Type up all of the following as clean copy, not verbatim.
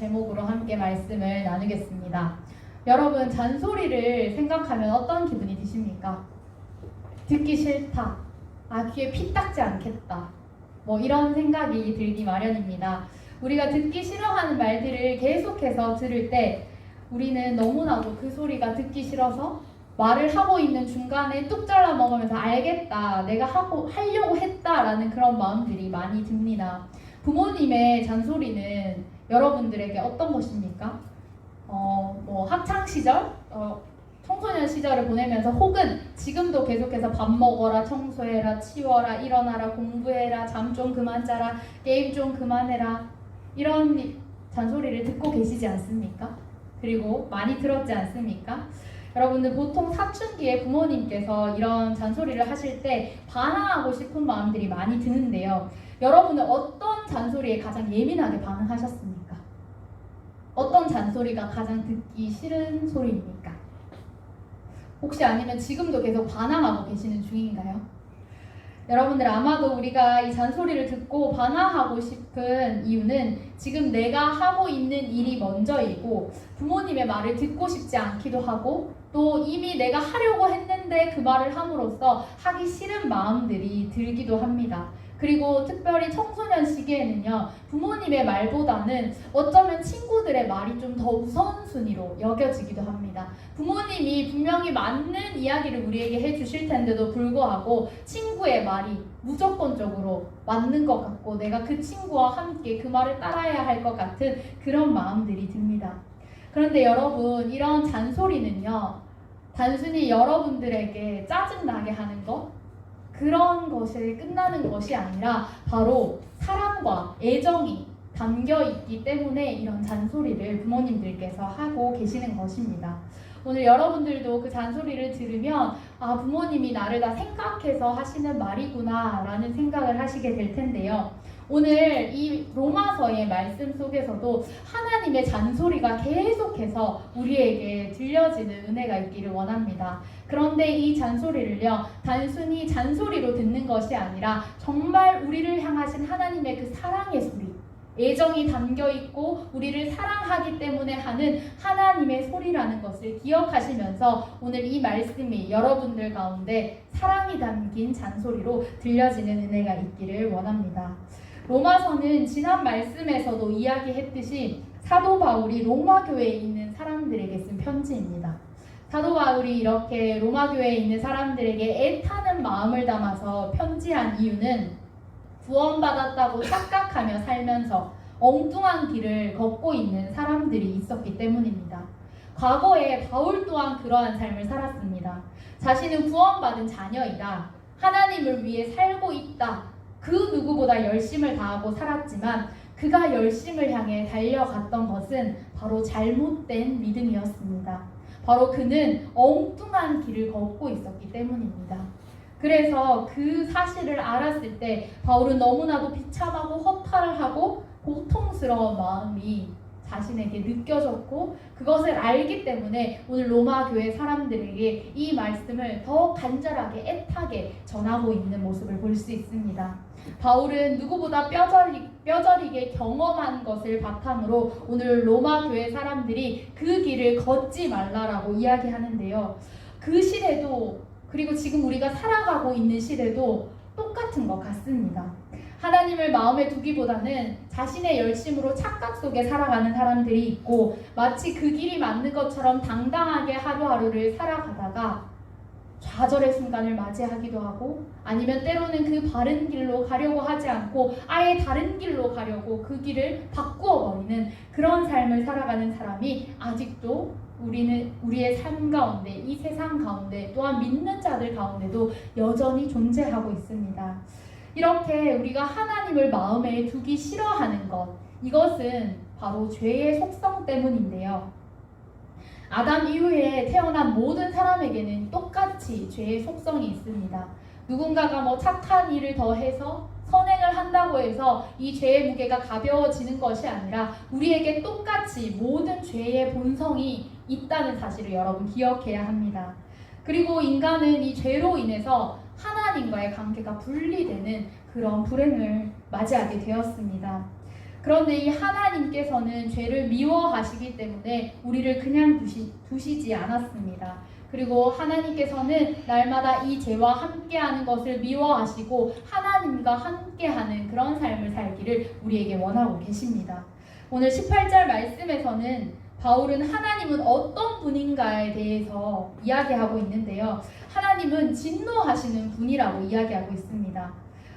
제목으로 함께 말씀을 나누겠습니다. 여러분, 잔소리를 생각하면 어떤 기분이 드십니까? 듣기 싫다. 귀에 피 닦지 않겠다. 이런 생각이 들기 마련입니다. 우리가 듣기 싫어하는 말들을 계속해서 들을 때 우리는 너무나도 그 소리가 듣기 싫어서 말을 하고 있는 중간에 뚝 잘라 먹으면서 알겠다, 내가 하려고 했다라는 그런 마음들이 많이 듭니다. 부모님의 잔소리는 여러분들에게 어떤 것입니까? 학창 시절, 청소년 시절을 보내면서 혹은 지금도 계속해서 밥 먹어라, 청소해라, 치워라, 일어나라, 공부해라, 잠 좀 그만 자라, 게임 좀 그만해라, 이런 잔소리를 듣고 계시지 않습니까? 그리고 많이 들었지 않습니까? 여러분들 보통 사춘기에 부모님께서 이런 잔소리를 하실 때 반항하고 싶은 마음들이 많이 드는데요. 여러분은 어떤 잔소리에 가장 예민하게 반응하셨습니까? 어떤 잔소리가 가장 듣기 싫은 소리입니까? 혹시 아니면 지금도 계속 반항하고 계시는 중인가요? 여러분들 아마도 우리가 이 잔소리를 듣고 반항하고 싶은 이유는 지금 내가 하고 있는 일이 먼저이고 부모님의 말을 듣고 싶지 않기도 하고 또 이미 내가 하려고 했는데 그 말을 함으로써 하기 싫은 마음들이 들기도 합니다. 그리고 특별히 청소년 시기에는요, 부모님의 말보다는 어쩌면 친구들의 말이 좀 더 우선순위로 여겨지기도 합니다. 부모님이 분명히 맞는 이야기를 우리에게 해주실 텐데도 불구하고 친구의 말이 무조건적으로 맞는 것 같고 내가 그 친구와 함께 그 말을 따라야 할 것 같은 그런 마음들이 듭니다. 그런데 여러분, 이런 잔소리는요, 단순히 여러분들에게 짜증나게 하는 것, 그런 것에 끝나는 것이 아니라 바로 사랑과 애정이 담겨있기 때문에 이런 잔소리를 부모님들께서 하고 계시는 것입니다. 오늘 여러분들도 그 잔소리를 들으면 부모님이 나를 다 생각해서 하시는 말이구나 라는 생각을 하시게 될 텐데요. 오늘 이 로마서의 말씀 속에서도 하나님의 잔소리가 계속해서 우리에게 들려지는 은혜가 있기를 원합니다. 그런데 이 잔소리를요, 단순히 잔소리로 듣는 것이 아니라 정말 우리를 향하신 하나님의 그 사랑의 소리, 애정이 담겨있고 우리를 사랑하기 때문에 하는 하나님의 소리라는 것을 기억하시면서 오늘 이 말씀이 여러분들 가운데 사랑이 담긴 잔소리로 들려지는 은혜가 있기를 원합니다. 로마서는 지난 말씀에서도 이야기했듯이 사도 바울이 로마 교회에 있는 사람들에게 쓴 편지입니다. 사도 바울이 이렇게 로마 교회에 있는 사람들에게 애타는 마음을 담아서 편지한 이유는 구원받았다고 착각하며 살면서 엉뚱한 길을 걷고 있는 사람들이 있었기 때문입니다. 과거에 바울 또한 그러한 삶을 살았습니다. 자신은 구원받은 자녀이다, 하나님을 위해 살고 있다, 그 누구보다 열심을 다하고 살았지만 그가 열심을 향해 달려갔던 것은 바로 잘못된 믿음이었습니다. 바로 그는 엉뚱한 길을 걷고 있었기 때문입니다. 그래서 그 사실을 알았을 때 바울은 너무나도 비참하고 허탈하고 고통스러운 마음이 자신에게 느껴졌고 그것을 알기 때문에 오늘 로마 교회 사람들에게 이 말씀을 더 간절하게 애타게 전하고 있는 모습을 볼 수 있습니다. 바울은 누구보다 뼈저리게 경험한 것을 바탕으로 오늘 로마 교회 사람들이 그 길을 걷지 말라라고 이야기하는데요. 그 시대도 그리고 지금 우리가 살아가고 있는 시대도 똑같은 것 같습니다. 하나님을 마음에 두기보다는 자신의 열심으로 착각 속에 살아가는 사람들이 있고 마치 그 길이 맞는 것처럼 당당하게 하루하루를 살아가다가 좌절의 순간을 맞이하기도 하고 아니면 때로는 그 바른 길로 가려고 하지 않고 아예 다른 길로 가려고 그 길을 바꾸어 버리는 그런 삶을 살아가는 사람이 아직도 우리의 삶 가운데, 이 세상 가운데, 또한 믿는 자들 가운데도 여전히 존재하고 있습니다. 이렇게 우리가 하나님을 마음에 두기 싫어하는 것, 이것은 바로 죄의 속성 때문인데요. 아담 이후에 태어난 모든 사람에게는 똑같이 죄의 속성이 있습니다. 누군가가 착한 일을 더해서 선행을 한다고 해서 이 죄의 무게가 가벼워지는 것이 아니라 우리에게 똑같이 모든 죄의 본성이 있다는 사실을 여러분 기억해야 합니다. 그리고 인간은 이 죄로 인해서 하나님과의 관계가 분리되는 그런 불행을 맞이하게 되었습니다. 그런데 이 하나님께서는 죄를 미워하시기 때문에 우리를 그냥 두시지 않았습니다. 그리고 하나님께서는 날마다 이 죄와 함께하는 것을 미워하시고 하나님과 함께하는 그런 삶을 살기를 우리에게 원하고 계십니다. 오늘 18절 말씀에서는 바울은 하나님은 어떤 분인가에 대해서 이야기하고 있는데요. 하나님은 진노하시는 분이라고 이야기하고 있습니다.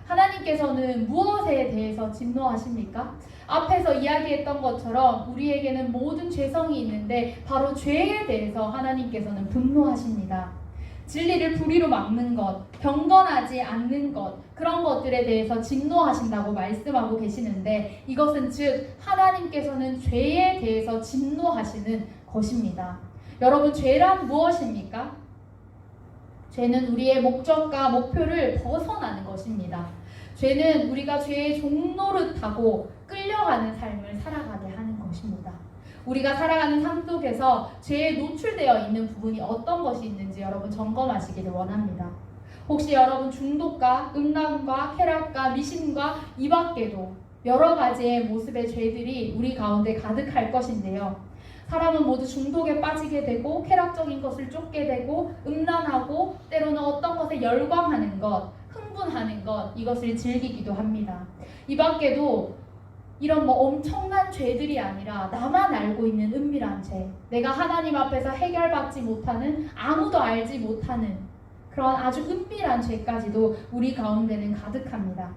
하나님께서는 무엇에 대해서 진노하십니까? 앞에서 이야기했던 것처럼 우리에게는 모든 죄성이 있는데 바로 죄에 대해서 하나님께서는 분노하십니다. 진리를 불의로 막는 것, 경건하지 않는 것, 그런 것들에 대해서 진노하신다고 말씀하고 계시는데 이것은 즉 하나님께서는 죄에 대해서 진노하시는 것입니다. 여러분, 죄란 무엇입니까? 죄는 우리의 목적과 목표를 벗어나는 것입니다. 죄는 우리가 죄의 종노릇하고 끌려가는 삶을 살아가게 하는 것입니다. 우리가 살아가는 삶 속에서 죄에 노출되어 있는 부분이 어떤 것이 있는지 여러분 점검하시기를 원합니다. 혹시 여러분 중독과 음란과 쾌락과 미신과 이 밖에도 여러 가지의 모습의 죄들이 우리 가운데 가득할 것인데요. 사람은 모두 중독에 빠지게 되고 쾌락적인 것을 쫓게 되고 음란하고 때로는 어떤 것에 열광하는 것, 흥분하는 것, 이것을 즐기기도 합니다. 이 밖에도 이런 엄청난 죄들이 아니라 나만 알고 있는 은밀한 죄, 내가 하나님 앞에서 해결받지 못하는, 아무도 알지 못하는 그런 아주 은밀한 죄까지도 우리 가운데는 가득합니다.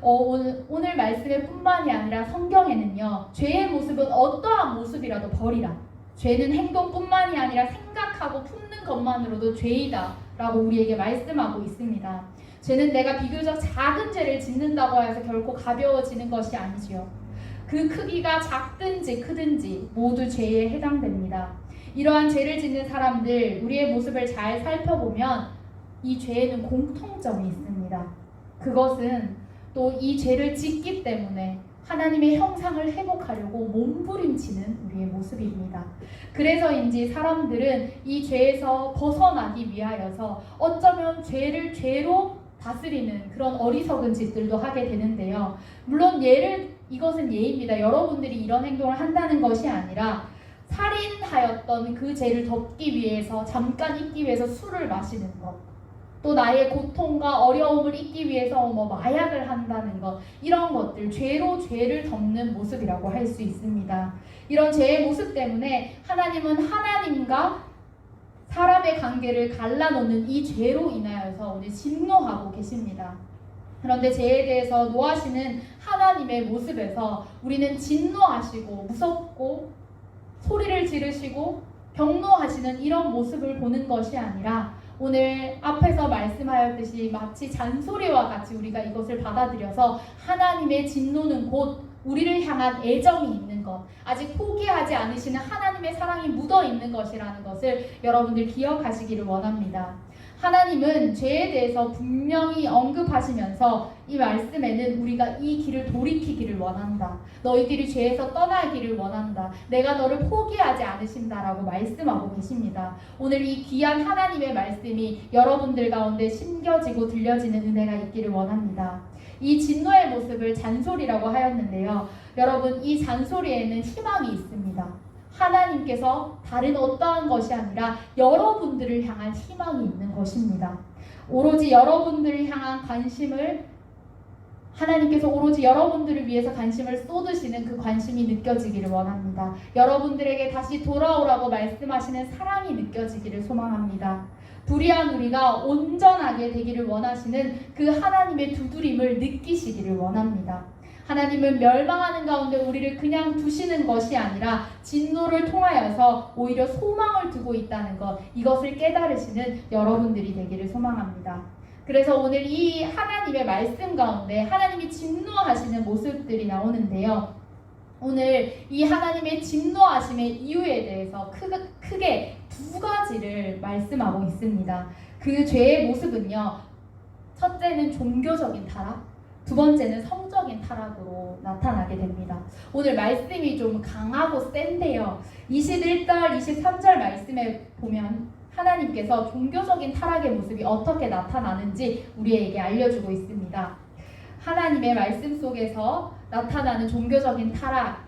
오늘 말씀에 뿐만이 아니라 성경에는요, 죄의 모습은 어떠한 모습이라도 버리라, 죄는 행동뿐만이 아니라 생각하고 품는 것만으로도 죄이다 라고 우리에게 말씀하고 있습니다. 죄는 내가 비교적 작은 죄를 짓는다고 해서 결코 가벼워지는 것이 아니지요. 그 크기가 작든지 크든지 모두 죄에 해당됩니다. 이러한 죄를 짓는 사람들, 우리의 모습을 잘 살펴보면 이 죄에는 공통점이 있습니다. 그것은 또 이 죄를 짓기 때문에 하나님의 형상을 회복하려고 몸부림치는 우리의 모습입니다. 그래서인지 사람들은 이 죄에서 벗어나기 위하여서 어쩌면 죄를 죄로 다스리는 그런 어리석은 짓들도 하게 되는데요. 물론 이것은 예입니다. 여러분들이 이런 행동을 한다는 것이 아니라 살인하였던 그 죄를 덮기 위해서, 잠깐 잊기 위해서 술을 마시는 것, 또 나의 고통과 어려움을 잊기 위해서 마약을 한다는 것, 이런 것들, 죄로 죄를 덮는 모습이라고 할 수 있습니다. 이런 죄의 모습 때문에 하나님은 하나님과 사람의 관계를 갈라놓는 이 죄로 인하여서 오늘 진노하고 계십니다. 그런데 죄에 대해서 노하시는 하나님의 모습에서 우리는 진노하시고 무섭고 소리를 지르시고 경노하시는 이런 모습을 보는 것이 아니라 오늘 앞에서 말씀하였듯이 마치 잔소리와 같이 우리가 이것을 받아들여서 하나님의 진노는 곧 우리를 향한 애정이 있는 것, 아직 포기하지 않으시는 하나님의 사랑이 묻어있는 것이라는 것을 여러분들 기억하시기를 원합니다. 하나님은 죄에 대해서 분명히 언급하시면서 이 말씀에는 우리가 이 길을 돌이키기를 원한다. 너희들이 죄에서 떠나기를 원한다. 내가 너를 포기하지 않으신다라고 말씀하고 계십니다. 오늘 이 귀한 하나님의 말씀이 여러분들 가운데 심겨지고 들려지는 은혜가 있기를 원합니다. 이 진노의 모습을 잔소리라고 하였는데요. 여러분, 이 잔소리에는 희망이 있습니다. 하나님께서 다른 어떠한 것이 아니라 여러분들을 향한 희망이 있는 것입니다. 오로지 여러분들을 향한 관심을, 하나님께서 오로지 여러분들을 위해서 관심을 쏟으시는 그 관심이 느껴지기를 원합니다. 여러분들에게 다시 돌아오라고 말씀하시는 사랑이 느껴지기를 소망합니다. 불의한 우리가 온전하게 되기를 원하시는 그 하나님의 두드림을 느끼시기를 원합니다. 하나님은 멸망하는 가운데 우리를 그냥 두시는 것이 아니라 진노를 통하여서 오히려 소망을 두고 있다는 것, 이것을 깨달으시는 여러분들이 되기를 소망합니다. 그래서 오늘 이 하나님의 말씀 가운데 하나님이 진노하시는 모습들이 나오는데요. 오늘 이 하나님의 진노하심의 이유에 대해서 크게 두 가지를 말씀하고 있습니다. 그 죄의 모습은요, 첫째는 종교적인 타락, 두 번째는 성적인 타락으로 나타나게 됩니다. 오늘 말씀이 좀 강하고 센데요. 21절, 23절 말씀에 보면 하나님께서 종교적인 타락의 모습이 어떻게 나타나는지 우리에게 알려주고 있습니다. 하나님의 말씀 속에서 나타나는 종교적인 타락,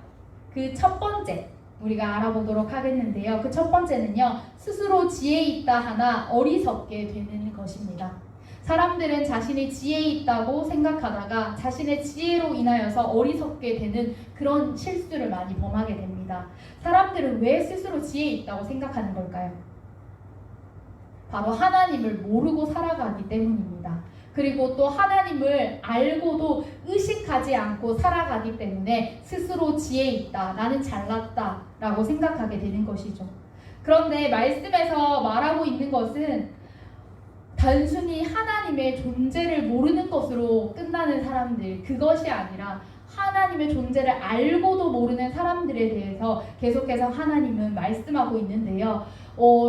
그 첫 번째 우리가 알아보도록 하겠는데요. 그 첫 번째는요, 스스로 지혜 있다 하나 어리석게 되는 것입니다. 사람들은 자신이 지혜 있다고 생각하다가 자신의 지혜로 인하여서 어리석게 되는 그런 실수를 많이 범하게 됩니다. 사람들은 왜 스스로 지혜 있다고 생각하는 걸까요? 바로 하나님을 모르고 살아가기 때문입니다. 그리고 또 하나님을 알고도 의식하지 않고 살아가기 때문에 스스로 지혜 있다, 나는 잘났다 라고 생각하게 되는 것이죠. 그런데 말씀에서 말하고 있는 것은 단순히 하나님의 존재를 모르는 것으로 끝나는 사람들, 그것이 아니라 하나님의 존재를 알고도 모르는 사람들에 대해서 계속해서 하나님은 말씀하고 있는데요.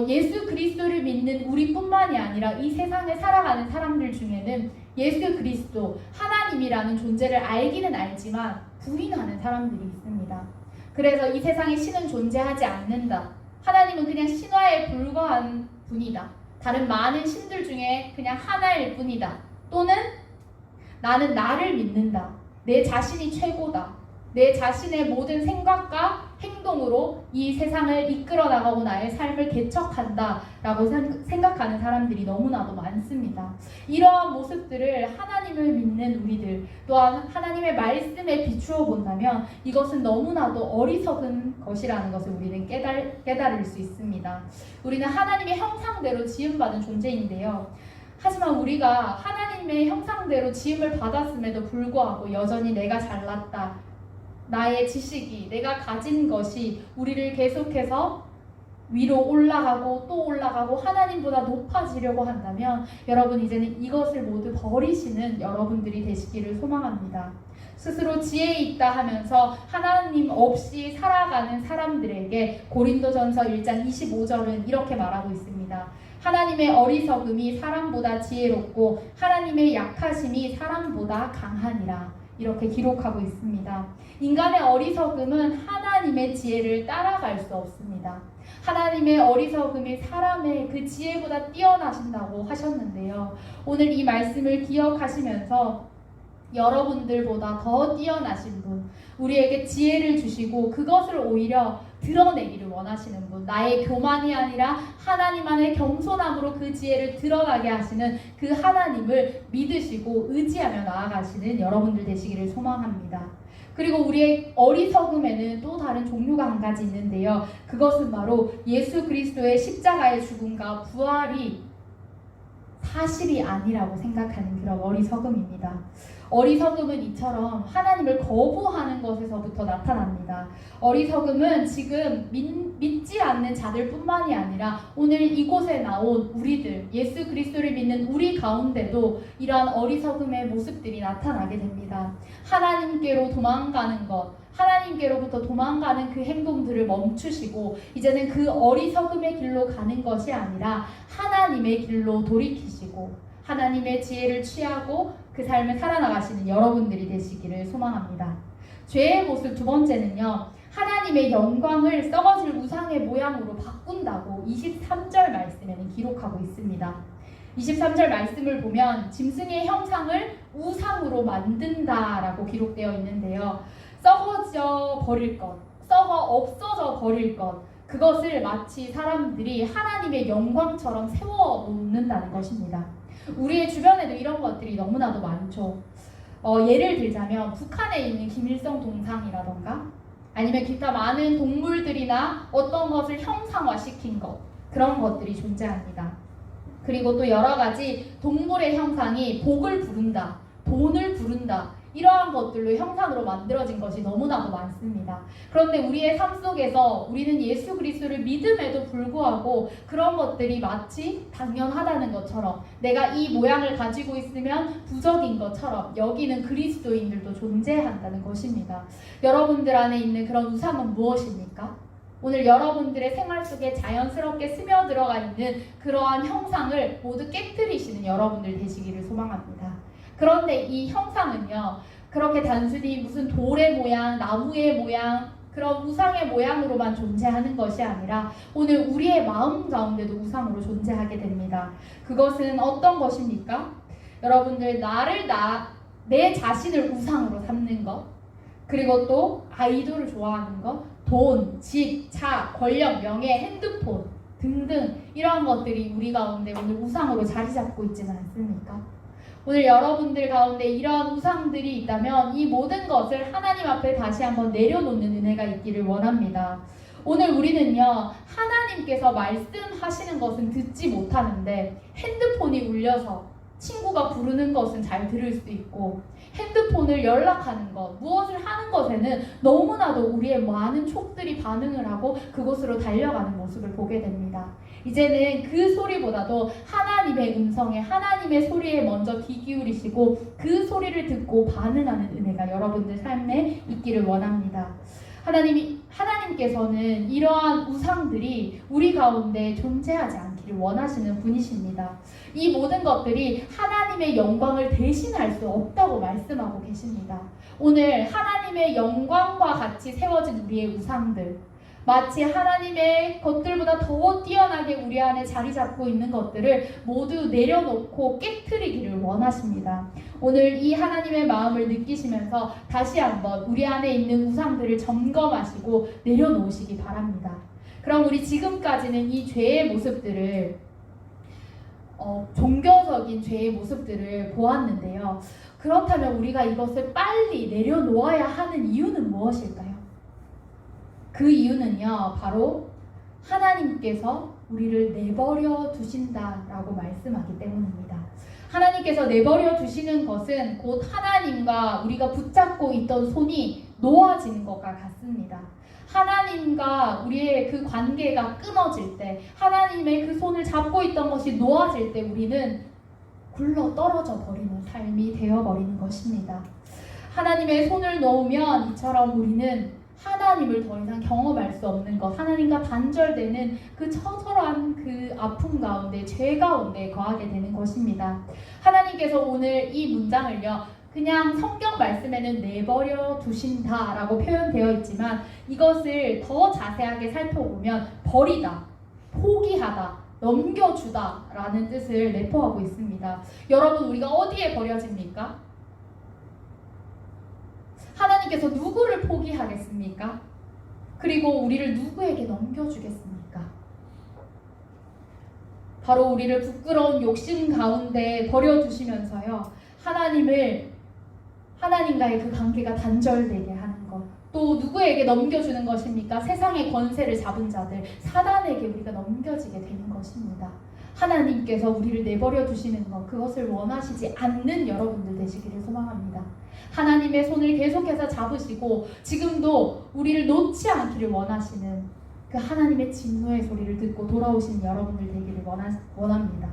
예수 그리스도를 믿는 우리뿐만이 아니라 이 세상에 살아가는 사람들 중에는 예수 그리스도, 하나님이라는 존재를 알기는 알지만 부인하는 사람들이 있습니다. 그래서 이 세상에 신은 존재하지 않는다. 하나님은 그냥 신화에 불과한 분이다. 다른 많은 신들 중에 그냥 하나일 뿐이다. 또는 나는 나를 믿는다. 내 자신이 최고다. 내 자신의 모든 생각과 행동으로 이 세상을 이끌어 나가고 나의 삶을 개척한다 라고 생각하는 사람들이 너무나도 많습니다. 이러한 모습들을 하나님을 믿는 우리들, 또한 하나님의 말씀에 비추어 본다면 이것은 너무나도 어리석은 것이라는 것을 우리는 깨달을 수 있습니다. 우리는 하나님의 형상대로 지음받은 존재인데요. 하지만 우리가 하나님의 형상대로 지음을 받았음에도 불구하고 여전히 내가 잘났다, 나의 지식이, 내가 가진 것이 우리를 계속해서 위로 올라가고 또 올라가고 하나님보다 높아지려고 한다면 여러분, 이제는 이것을 모두 버리시는 여러분들이 되시기를 소망합니다. 스스로 지혜 있다 하면서 하나님 없이 살아가는 사람들에게 고린도전서 1장 25절은 이렇게 말하고 있습니다. 하나님의 어리석음이 사람보다 지혜롭고 하나님의 약하심이 사람보다 강하니라. 이렇게 기록하고 있습니다. 인간의 어리석음은 하나님의 지혜를 따라갈 수 없습니다. 하나님의 어리석음이 사람의 그 지혜보다 뛰어나신다고 하셨는데요. 오늘 이 말씀을 기억하시면서 여러분들보다 더 뛰어나신 분, 우리에게 지혜를 주시고 그것을 오히려 드러내기를 원하시는 분, 나의 교만이 아니라 하나님 안의 겸손함으로 그 지혜를 드러나게 하시는 그 하나님을 믿으시고 의지하며 나아가시는 여러분들 되시기를 소망합니다. 그리고 우리의 어리석음에는 또 다른 종류가 한 가지 있는데요. 그것은 바로 예수 그리스도의 십자가의 죽음과 부활이 사실이 아니라고 생각하는 그런 어리석음입니다. 어리석음은 이처럼 하나님을 거부하는 것에서부터 나타납니다. 어리석음은 지금 믿지 않는 자들뿐만이 아니라 오늘 이곳에 나온 우리들, 예수 그리스도를 믿는 우리 가운데도 이러한 어리석음의 모습들이 나타나게 됩니다. 하나님께로 도망가는 것, 하나님께로부터 도망가는 그 행동들을 멈추시고 이제는 그 어리석음의 길로 가는 것이 아니라 하나님의 길로 돌이키시고 하나님의 지혜를 취하고 그 삶을 살아나가시는 여러분들이 되시기를 소망합니다. 죄의 모습 두 번째는요, 하나님의 영광을 썩어질 우상의 모양으로 바꾼다고 23절 말씀에는 기록하고 있습니다. 23절 말씀을 보면 짐승의 형상을 우상으로 만든다라고 기록되어 있는데요. 썩어져 버릴 것, 썩어 없어져 버릴 것, 그것을 마치 사람들이 하나님의 영광처럼 세워놓는다는 것입니다. 우리의 주변에도 이런 것들이 너무나도 많죠. 예를 들자면 북한에 있는 김일성 동상이라던가 아니면 기타 많은 동물들이나 어떤 것을 형상화시킨 것, 그런 것들이 존재합니다. 그리고 또 여러 가지 동물의 형상이 복을 부른다, 돈을 부른다, 이러한 것들로 형상으로 만들어진 것이 너무나도 많습니다. 그런데 우리의 삶 속에서 우리는 예수 그리스도를 믿음에도 불구하고 그런 것들이 마치 당연하다는 것처럼, 내가 이 모양을 가지고 있으면 부적인 것처럼 여기는 그리스도인들도 존재한다는 것입니다. 여러분들 안에 있는 그런 우상은 무엇입니까? 오늘 여러분들의 생활 속에 자연스럽게 스며들어가 있는 그러한 형상을 모두 깨트리시는 여러분들 되시기를 소망합니다. 그런데 이 형상은요, 그렇게 단순히 무슨 돌의 모양, 나무의 모양, 그런 우상의 모양으로만 존재하는 것이 아니라 오늘 우리의 마음 가운데도 우상으로 존재하게 됩니다. 그것은 어떤 것입니까? 여러분들, 나를 내 자신을 우상으로 삼는 것, 그리고 또 아이돌을 좋아하는 것, 돈, 집, 차, 권력, 명예, 핸드폰 등등 이러한 것들이 우리 가운데 오늘 우상으로 자리 잡고 있지는 않습니까? 오늘 여러분들 가운데 이러한 우상들이 있다면 이 모든 것을 하나님 앞에 다시 한번 내려놓는 은혜가 있기를 원합니다. 오늘 우리는요, 하나님께서 말씀하시는 것은 듣지 못하는데 핸드폰이 울려서 친구가 부르는 것은 잘 들을 수 있고, 핸드폰을 연락하는 것, 무엇을 하는 것에는 너무나도 우리의 많은 촉들이 반응을 하고 그곳으로 달려가는 모습을 보게 됩니다. 이제는 그 소리보다도 하나님의 음성에, 하나님의 소리에 먼저 귀 기울이시고 그 소리를 듣고 반응하는 은혜가 여러분들 삶에 있기를 원합니다. 하나님께서는 이러한 우상들이 우리 가운데 존재하지 않기를 원하시는 분이십니다. 이 모든 것들이 하나님의 영광을 대신할 수 없다고 말씀하고 계십니다. 오늘 하나님의 영광과 같이 세워진 우리의 우상들, 마치 하나님의 것들보다 더 뛰어나게 우리 안에 자리 잡고 있는 것들을 모두 내려놓고 깨트리기를 원하십니다. 오늘 이 하나님의 마음을 느끼시면서 다시 한번 우리 안에 있는 우상들을 점검하시고 내려놓으시기 바랍니다. 그럼 우리 지금까지는 이 죄의 모습들을 종교적인 죄의 모습들을 보았는데요. 그렇다면 우리가 이것을 빨리 내려놓아야 하는 이유는 무엇일까요? 그 이유는요, 바로 하나님께서 우리를 내버려 두신다라고 말씀하기 때문입니다. 하나님께서 내버려 두시는 것은 곧 하나님과 우리가 붙잡고 있던 손이 놓아지는 것과 같습니다. 하나님과 우리의 그 관계가 끊어질 때, 하나님의 그 손을 잡고 있던 것이 놓아질 때 우리는 굴러 떨어져 버리는 삶이 되어버리는 것입니다. 하나님의 손을 놓으면 이처럼 우리는 하나님을 더 이상 경험할 수 없는 것, 하나님과 단절되는 그 처절한 그 아픔 가운데, 죄 가운데 거하게 되는 것입니다. 하나님께서 오늘 이 문장을요, 그냥 성경 말씀에는 내버려 두신다라고 표현되어 있지만 이것을 더 자세하게 살펴보면 버리다, 포기하다, 넘겨주다 라는 뜻을 내포하고 있습니다. 여러분, 우리가 어디에 버려집니까? 하나님께서 누구를 포기하겠습니까? 그리고 우리를 누구에게 넘겨주겠습니까? 바로 우리를 부끄러운 욕심 가운데 버려두시면서요, 하나님과의 그 관계가 단절되게 하는 것, 또 누구에게 넘겨주는 것입니까? 세상의 권세를 잡은 자들, 사단에게 우리가 넘겨지게 되는 것입니다. 하나님께서 우리를 내버려 두시는 것, 그것을 원하시지 않는 여러분들 되시기를 소망합니다. 하나님의 손을 계속해서 잡으시고 지금도 우리를 놓지 않기를 원하시는 그 하나님의 진노의 소리를 듣고 돌아오시는 여러분들 되기를 원합니다.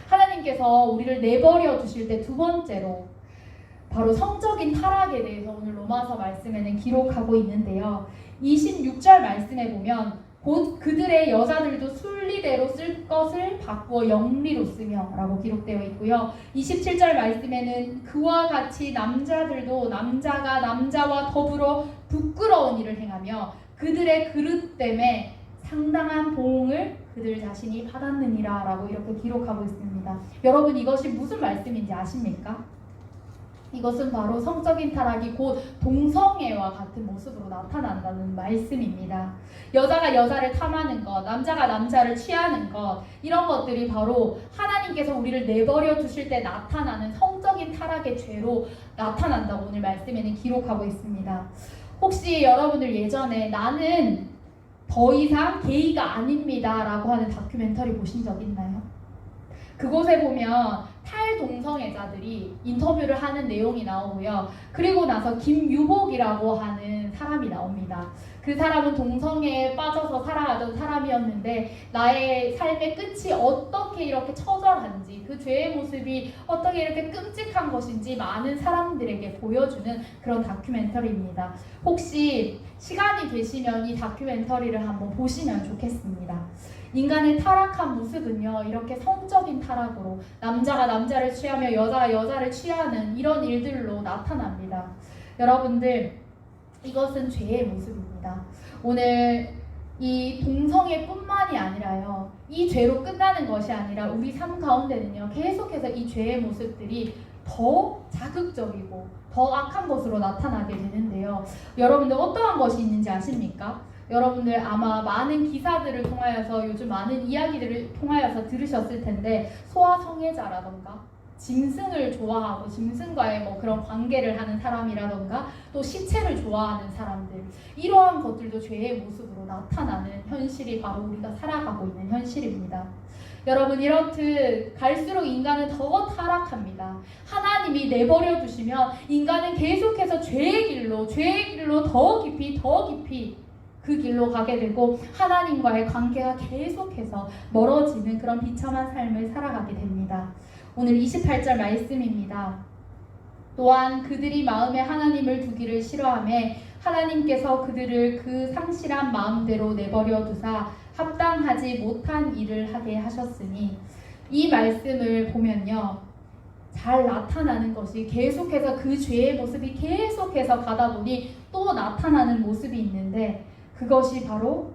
하나님께서 우리를 내버려 두실 때 두 번째로 바로 성적인 타락에 대해서 오늘 로마서 말씀에는 기록하고 있는데요. 26절 말씀에 보면 곧 그들의 여자들도 순리대로 쓸 것을 바꾸어 영리로 쓰며 라고 기록되어 있고요. 27절 말씀에는 그와 같이 남자들도 남자가 남자와 더불어 부끄러운 일을 행하며 그들의 그릇 때문에 상당한 보응을 그들 자신이 받았느니라 라고 이렇게 기록하고 있습니다. 여러분, 이것이 무슨 말씀인지 아십니까? 이것은 바로 성적인 타락이 곧 동성애와 같은 모습으로 나타난다는 말씀입니다. 여자가 여자를 탐하는 것, 남자가 남자를 취하는 것, 이런 것들이 바로 하나님께서 우리를 내버려 두실 때 나타나는 성적인 타락의 죄로 나타난다고 오늘 말씀에는 기록하고 있습니다. 혹시 여러분들 예전에 나는 더 이상 게이가 아닙니다 라고 하는 다큐멘터리 보신 적 있나요? 그곳에 보면 탈동성애자들이 인터뷰를 하는 내용이 나오고요. 그리고 나서 김유복이라고 하는 사람이 나옵니다. 그 사람은 동성애에 빠져서 살아가던 사람이었는데 나의 삶의 끝이 어떻게 이렇게 처절한지, 그 죄의 모습이 어떻게 이렇게 끔찍한 것인지 많은 사람들에게 보여주는 그런 다큐멘터리입니다. 혹시 시간이 되시면 이 다큐멘터리를 한번 보시면 좋겠습니다. 인간의 타락한 모습은요, 이렇게 성적인 타락으로 남자가 남자를 취하며 여자가 여자를 취하는 이런 일들로 나타납니다. 여러분들, 이것은 죄의 모습입니다. 오늘 이 동성애뿐만이 아니라요, 이 죄로 끝나는 것이 아니라 우리 삶 가운데는요, 계속해서 이 죄의 모습들이 더 자극적이고 더 악한 것으로 나타나게 되는데요. 여러분들 어떠한 것이 있는지 아십니까? 여러분들 아마 많은 기사들을 통하여서, 요즘 많은 이야기들을 통하여서 들으셨을 텐데, 소아성애자라던가 짐승을 좋아하고 짐승과의 뭐 그런 관계를 하는 사람이라던가 또 시체를 좋아하는 사람들, 이러한 것들도 죄의 모습으로 나타나는 현실이 바로 우리가 살아가고 있는 현실입니다. 여러분, 이렇듯 갈수록 인간은 더 타락합니다. 하나님이 내버려 두시면 인간은 계속해서 죄의 길로 더 깊이 그 길로 가게 되고, 하나님과의 관계가 계속해서 멀어지는 그런 비참한 삶을 살아가게 됩니다. 오늘 28절 말씀입니다. 또한 그들이 마음에 하나님을 두기를 싫어하며 하나님께서 그들을 그 상실한 마음대로 내버려 두사 합당하지 못한 일을 하게 하셨으니, 이 말씀을 보면요, 잘 나타나는 것이 계속해서 그 죄의 모습이 계속해서 가다 보니 또 나타나는 모습이 있는데, 그것이 바로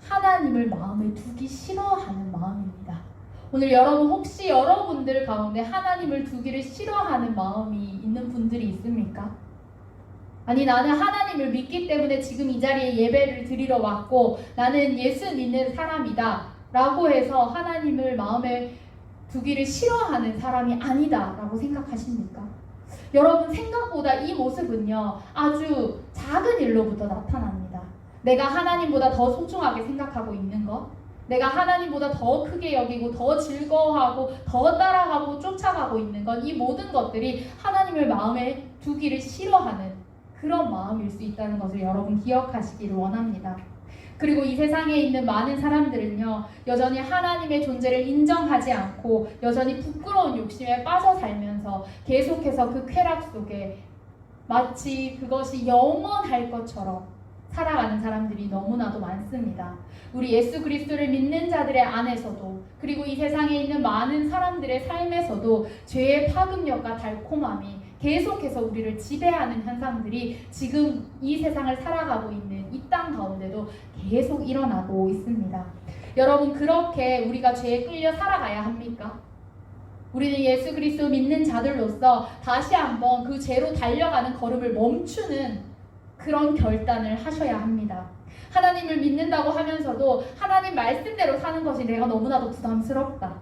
하나님을 마음에 두기 싫어하는 마음입니다. 오늘 여러분, 혹시 여러분들 가운데 하나님을 두기를 싫어하는 마음이 있는 분들이 있습니까? 아니, 나는 하나님을 믿기 때문에 지금 이 자리에 예배를 드리러 왔고 나는 예수 믿는 사람이다 라고 해서 하나님을 마음에 두기를 싫어하는 사람이 아니다 라고 생각하십니까? 여러분, 생각보다 이 모습은요, 아주 작은 일로부터 나타납니다. 내가 하나님보다 더 소중하게 생각하고 있는 것, 내가 하나님보다 더 크게 여기고 더 즐거워하고 더 따라가고 쫓아가고 있는 건, 이 모든 것들이 하나님을 마음에 두기를 싫어하는 그런 마음일 수 있다는 것을 여러분 기억하시기를 원합니다. 그리고 이 세상에 있는 많은 사람들은요, 여전히 하나님의 존재를 인정하지 않고 여전히 부끄러운 욕심에 빠져 살면서 계속해서 그 쾌락 속에 마치 그것이 영원할 것처럼 살아가는 사람들이 너무나도 많습니다. 우리 예수 그리스도를 믿는 자들의 안에서도, 그리고 이 세상에 있는 많은 사람들의 삶에서도 죄의 파급력과 달콤함이 계속해서 우리를 지배하는 현상들이 지금 이 세상을 살아가고 있는 이 땅 가운데도 계속 일어나고 있습니다. 여러분, 그렇게 우리가 죄에 끌려 살아가야 합니까? 우리는 예수 그리스도 믿는 자들로서 다시 한번 그 죄로 달려가는 걸음을 멈추는 그런 결단을 하셔야 합니다. 하나님을 믿는다고 하면서도 하나님 말씀대로 사는 것이 내가 너무나도 부담스럽다.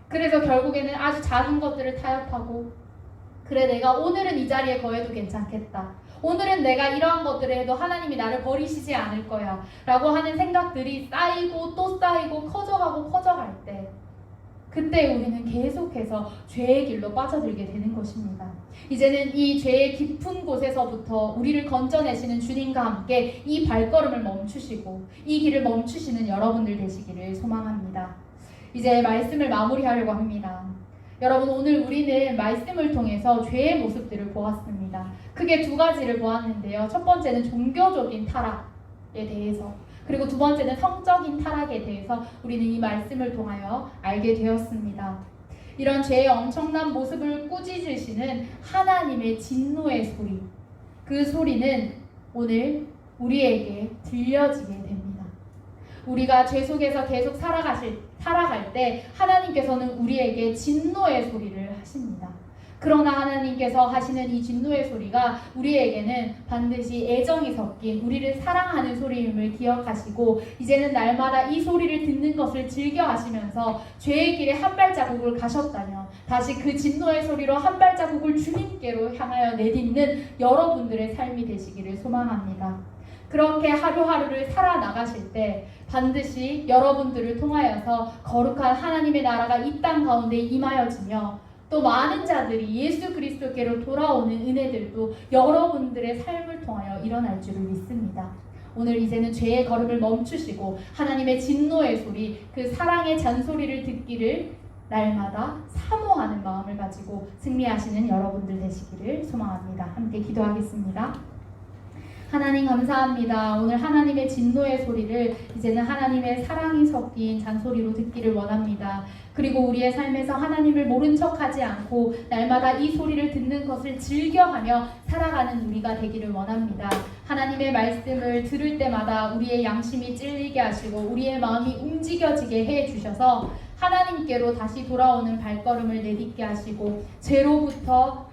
그래서 결국에는 아주 작은 것들을 타협하고, 그래, 내가 오늘은 이 자리에 거해도 괜찮겠다, 오늘은 내가 이러한 것들을 해도 하나님이 나를 버리시지 않을 거야 라고 하는 생각들이 쌓이고 또 쌓이고 커져갈 때, 그때 우리는 계속해서 죄의 길로 빠져들게 되는 것입니다. 이제는 이 죄의 깊은 곳에서부터 우리를 건져내시는 주님과 함께 이 발걸음을 멈추시고 이 길을 멈추시는 여러분들 되시기를 소망합니다. 이제 말씀을 마무리하려고 합니다. 여러분, 오늘 우리는 말씀을 통해서 죄의 모습들을 보았습니다. 크게 두 가지를 보았는데요. 첫 번째는 종교적인 타락에 대해서, 그리고 두 번째는 성적인 타락에 대해서 우리는 이 말씀을 통하여 알게 되었습니다. 이런 죄의 엄청난 모습을 꾸짖으시는 하나님의 진노의 소리, 그 소리는 오늘 우리에게 들려지게 됩니다. 우리가 죄 속에서 계속 살아갈 때 하나님께서는 우리에게 진노의 소리를 하십니다. 그러나 하나님께서 하시는 이 진노의 소리가 우리에게는 반드시 애정이 섞인 우리를 사랑하는 소리임을 기억하시고, 이제는 날마다 이 소리를 듣는 것을 즐겨 하시면서 죄의 길에 한 발자국을 가셨다면 다시 그 진노의 소리로 한 발자국을 주님께로 향하여 내딛는 여러분들의 삶이 되시기를 소망합니다. 그렇게 하루하루를 살아나가실 때 반드시 여러분들을 통하여서 거룩한 하나님의 나라가 이 땅 가운데 임하여지며, 또 많은 자들이 예수 그리스도께로 돌아오는 은혜들도 여러분들의 삶을 통하여 일어날 줄을 믿습니다. 오늘 이제는 죄의 걸음을 멈추시고 하나님의 진노의 소리, 그 사랑의 잔소리를 듣기를 날마다 사모하는 마음을 가지고 승리하시는 여러분들 되시기를 소망합니다. 함께 기도하겠습니다. 하나님 감사합니다. 오늘 하나님의 진노의 소리를 이제는 하나님의 사랑이 섞인 잔소리로 듣기를 원합니다. 그리고 우리의 삶에서 하나님을 모른 척하지 않고 날마다 이 소리를 듣는 것을 즐겨하며 살아가는 우리가 되기를 원합니다. 하나님의 말씀을 들을 때마다 우리의 양심이 찔리게 하시고 우리의 마음이 움직여지게 해 주셔서 하나님께로 다시 돌아오는 발걸음을 내딛게 하시고 죄로부터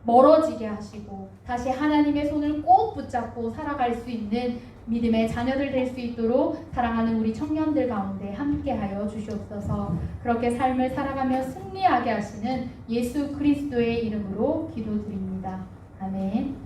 멀어지게 하시고 다시 하나님의 손을 꼭 붙잡고 살아갈 수 있는 믿음의 자녀들 될 수 있도록 사랑하는 우리 청년들 가운데 함께하여 주시옵소서. 그렇게 삶을 살아가며 승리하게 하시는 예수 그리스도의 이름으로 기도드립니다. 아멘.